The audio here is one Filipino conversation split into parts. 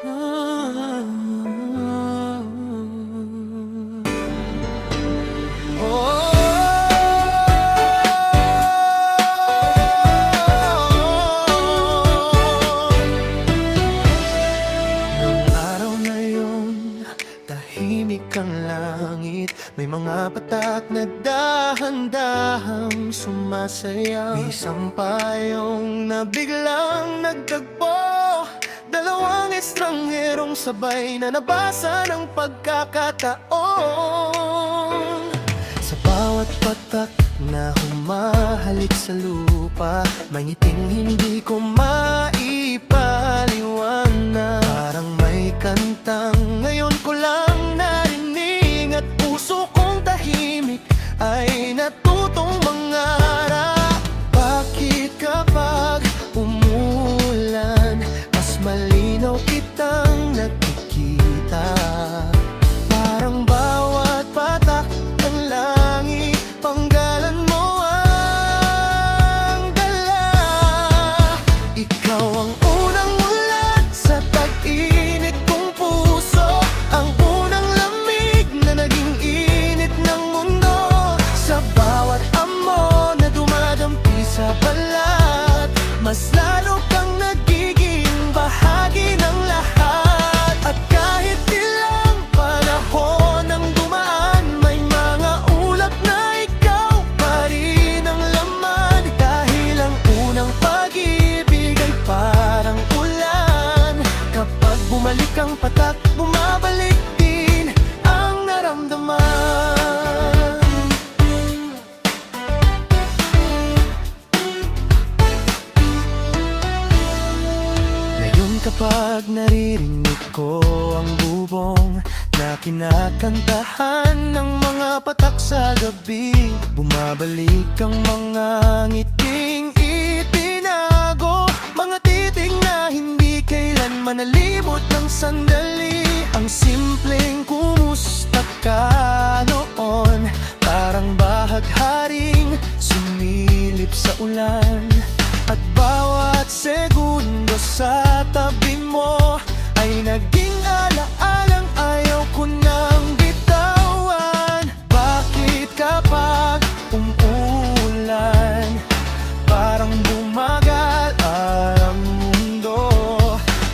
Ah, Nung araw na yun, tahimik ang langit. May mga patak na dahan-dahang sumasayaw. May isang payong na biglang nagtagpo, dalawang estrangherong sabay na nabasa ng pagkakataon. Sa bawat patak na humahalik sa lupa, may ngiting hindi ko maipaliwanag. Parang may kantang ngayon ko lang narinig, at puso kong tahimik ay natutong mangarap. Bakit kapag umulan, mas malinaw kitang nakikita? Parang bawat patak ng langit, panggalan mo ang dala. Ikaw ang unang ulan sa tag-init kong puso, ang unang lamig na naging init ng mundo. Sa bawat amo na dumadampi sa balat, mas lalo kang nagiging bahagi ng lahat. At kahit ilang panahon ang dumaan, may mga ulap na ikaw pa rin ang laman. Dahil ang unang pag-ibig ay parang ulan, kapag bumalik ang patak, bumabalik din ang naramdaman. Ngayon kapag naririnig ko ang bubong na kinakantahan ng mga patak sa gabi, bumabalik ang mga ngiting itinago, mga titig na hindi kailanman nalimot ng sandali. Ang simpleng kumusta ka noon, parang bahagharing sumilip sa ulan. At bawat segundo sa tabi mo ay naging alaalang ayaw ko nang bitawan. Bakit kapag umuulan, parang bumagal ang mundo,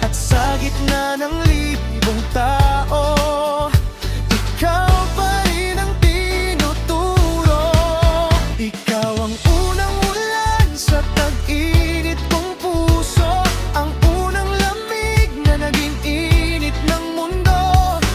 at sa gitna ng libong tao, ikaw pa rin ang tinuturo. Ikaw ang unang ulan sa tag-init kong puso, ang unang lamig na naging init ng mundo.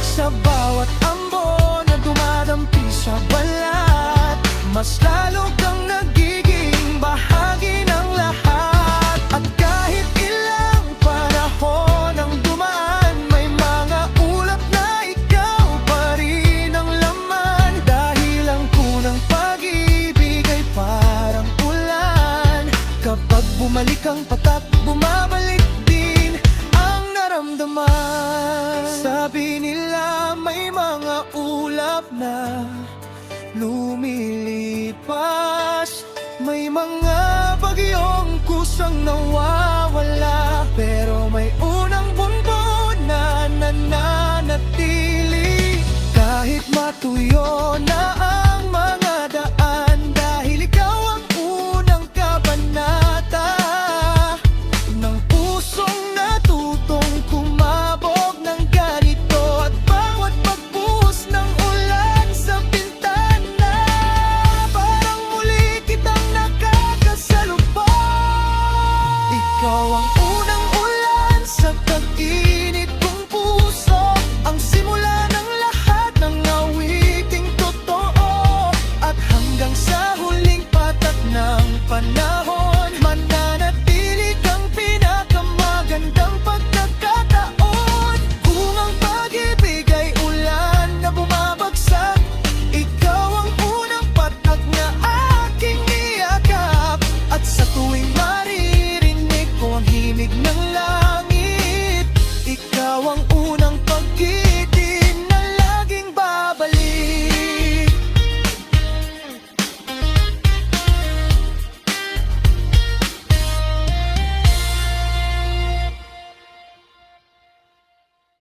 Sa bawat ambo na dumadampi sa balat, mas lalo kang nagiging bahagi ng lahat. At kahit ilang panahon ang dumaan, may mga ulap na ikaw pa rin ang laman. Dahil ang unang pag-ibig ay parang ulan, kapag bumalik ang patak, bumabalik din ang naramdaman. Sabi nila may mga ulap na lumilipas, may mga bagyong kusang nawawala, pero may unang bumbon na nananatili. Kahit matuyo na